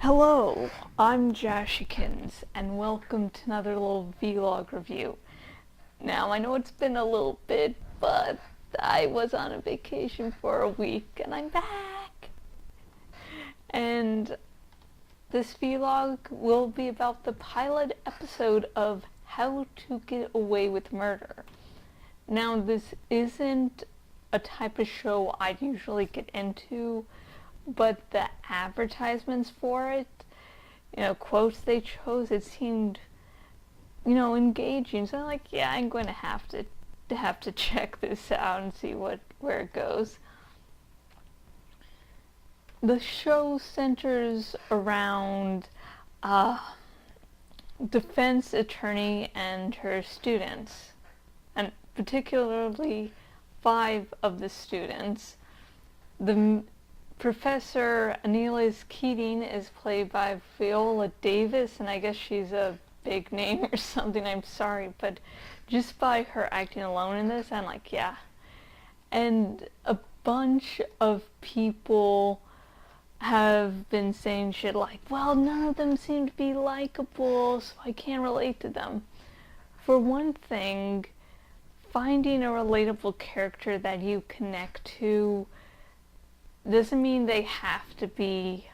Hello, I'm jashykins, and welcome to another little vlog review. Now, I know it's been a little bit, but I was on a vacation for a week, and I'm back! And this vlog will be about the pilot episode of How to Get Away with Murder. Now, this isn't a type of show I'd usually get into, but the advertisements for it, quotes they chose, it seemed, engaging. So I'm like, yeah, I'm going to have to check this out and see where it goes. The show centers around a defense attorney and her students, and particularly 5 of the students. The Professor Anelis Keating is played by Viola Davis, and I guess she's a big name or something, I'm sorry, but just by her acting alone in this, I'm like, yeah. And a bunch of people have been saying shit like, well, none of them seem to be likable, so I can't relate to them. For one thing, finding a relatable character that you connect to doesn't mean they have to be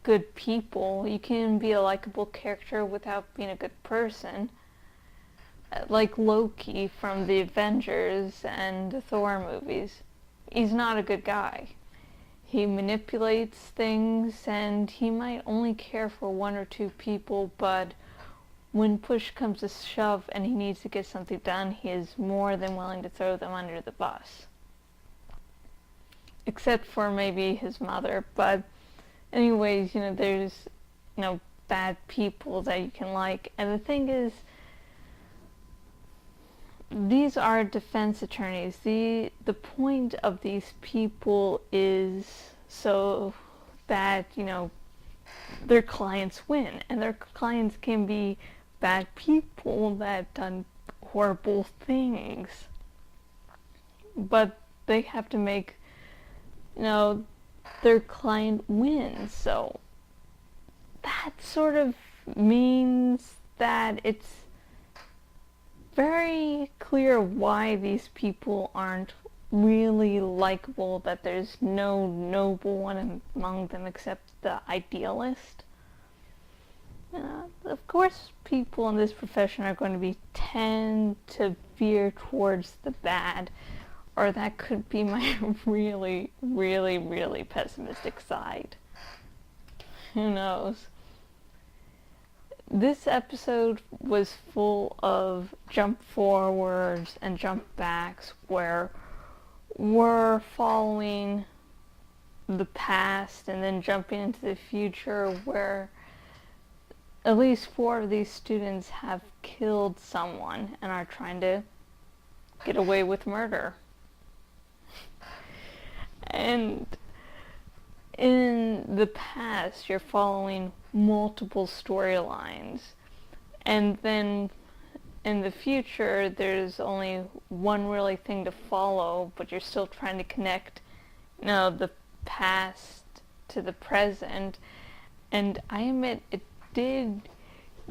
good people. You can be a likable character without being a good person. Like Loki from the Avengers and the Thor movies. He's not a good guy. He manipulates things, and he might only care for 1 or 2 people, but when push comes to shove and he needs to get something done, he is more than willing to throw them under the bus. Except for maybe his mother, but anyways, there's, bad people that you can like. And the thing is, these are defense attorneys. The point of these people is so that, their clients win. And their clients can be bad people that have done horrible things. But they have to make, their client wins. So that sort of means that it's very clear why these people aren't really likable, that there's no noble one among them except the idealist. Of course, people in this profession are going to tend to veer towards the bad, or that could be my really, really, really pessimistic side. Who knows? This episode was full of jump forwards and jump backs where we're following the past and then jumping into the future, where at least 4 of these students have killed someone and are trying to get away with murder. And in the past, you're following multiple storylines, and then in the future, there's only one really thing to follow, but you're still trying to connect, the past to the present. And I admit, it did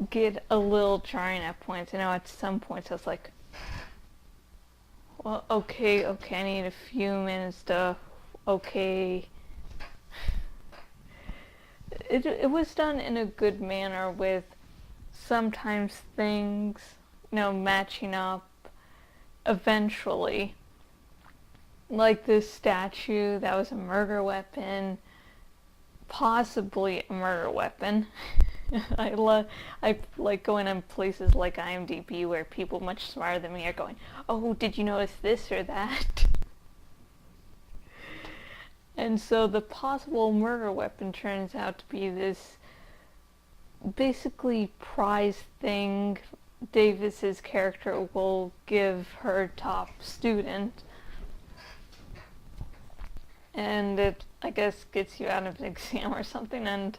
get a little jarring at points. At some points I was like, well, okay, I need a few minutes to, okay. It was done in a good manner, with sometimes things, matching up eventually. Like this statue, that was a murder weapon, possibly a murder weapon. I like going on places like IMDb where people much smarter than me are going, oh, did you notice this or that? And so the possible murder weapon turns out to be this basically prize thing Davis's character will give her top student. And it, I guess, gets you out of an exam or something. And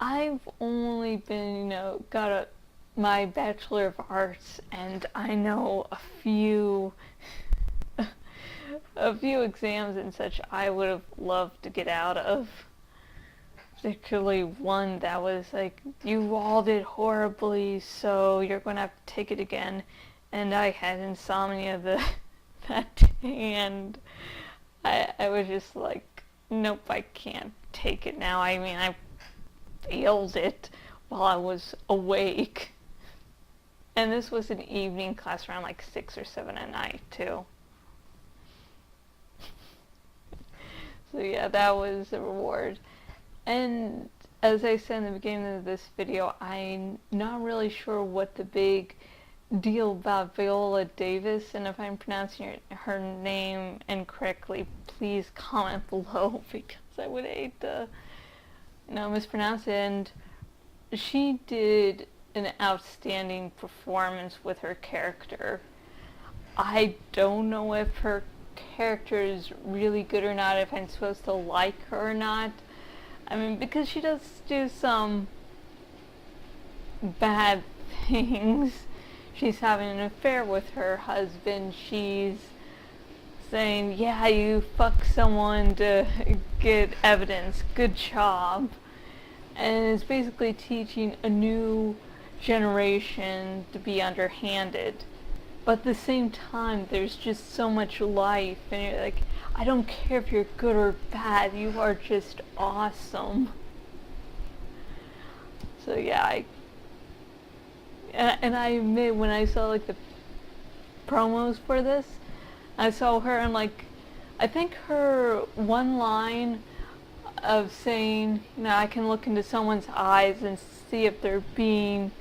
I've only been, got my Bachelor of Arts, and I know a few exams and such I would have loved to get out of. particularly one that was like, you all did horribly, so you're going to have to take it again. And I had insomnia that day, and I was just like, nope, I can't take it now. I mean, I failed it while I was awake. And this was an evening class around like 6 or 7 at night, too. So yeah, that was a reward. And as I said in the beginning of this video, I'm not really sure what the big deal about Viola Davis, and if I'm pronouncing her name incorrectly, please comment below, because I would hate to mispronounce it. And she did an outstanding performance with her character. I don't know if her character is really good or not, if I'm supposed to like her or not. I mean, because she does do some bad things. She's having an affair with her husband. She's saying, yeah, you fuck someone to get evidence. Good job. And it's basically teaching a new generation to be underhanded. But at the same time, there's just so much life, and you're like, I don't care if you're good or bad, you are just awesome. So yeah, and I admit, when I saw like the promos for this, I saw her and like, I think her one line of saying, I can look into someone's eyes and see if they're being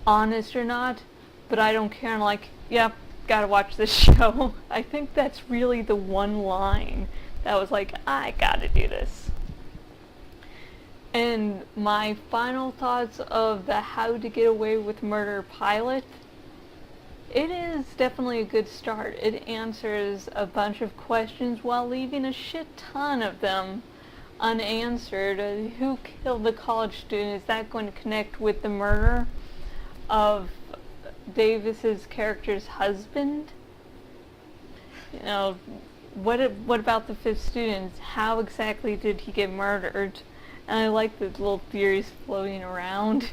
honest or not, but I don't care, and like, yep, gotta watch this show. I think that's really the one line that was like, I gotta do this. And my final thoughts of the How to Get Away with Murder pilot, it is definitely a good start. It answers a bunch of questions while leaving a shit ton of them unanswered. Who killed the college student? Is that going to connect with the murder of Davis's character's husband? What about the 5th student? How exactly did he get murdered? And I like the little theories floating around.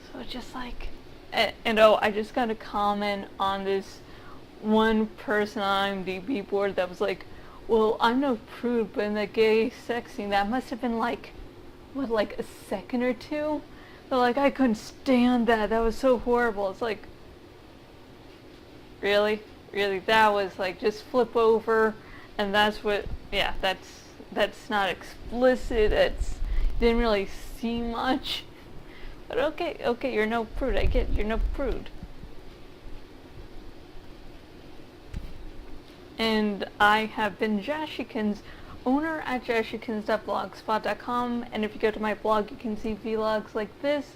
So it's just like, and I just got a comment on this one person on IMDb board that was like, well, I'm no prude, but in the gay sex scene, that must have been like, what, like a second or two? They're like, I couldn't stand that. That was so horrible. It's like, really? Really? That was like, just flip over, and that's what, yeah, that's not explicit. Didn't really see much. But okay, you're no prude. I get you're no prude. And I have been Jashykins, owner at jashykins.blogspot.com, and if you go to my blog, you can see vlogs like this.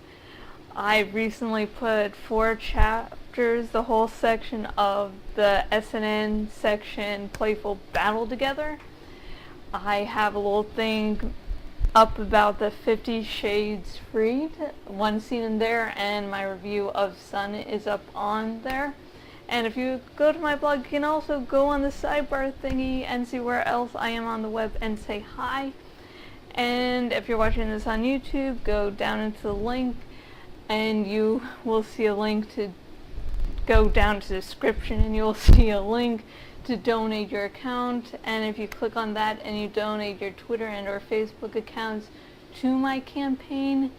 I recently put 4 chapters, the whole section of the SNN section Playful Battle together. I have a little thing up about the 50 Shades Freed, one scene in there, and my review of Sun is up on there. And if you go to my blog, you can also go on the sidebar thingy and see where else I am on the web and say hi. And if you're watching this on YouTube, go down into the link and you will see a link to go down to the description, and you'll see a link to donate your account. And if you click on that and you donate your Twitter and or Facebook accounts to my campaign,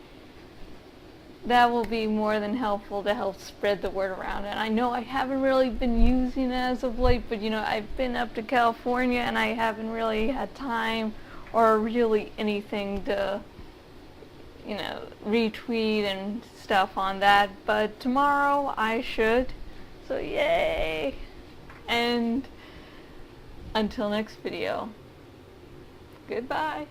that will be more than helpful to help spread the word around. And I know I haven't really been using it as of late, but I've been up to California and I haven't really had time or really anything to retweet and stuff on that. But tomorrow I should, so yay. And until next video, goodbye.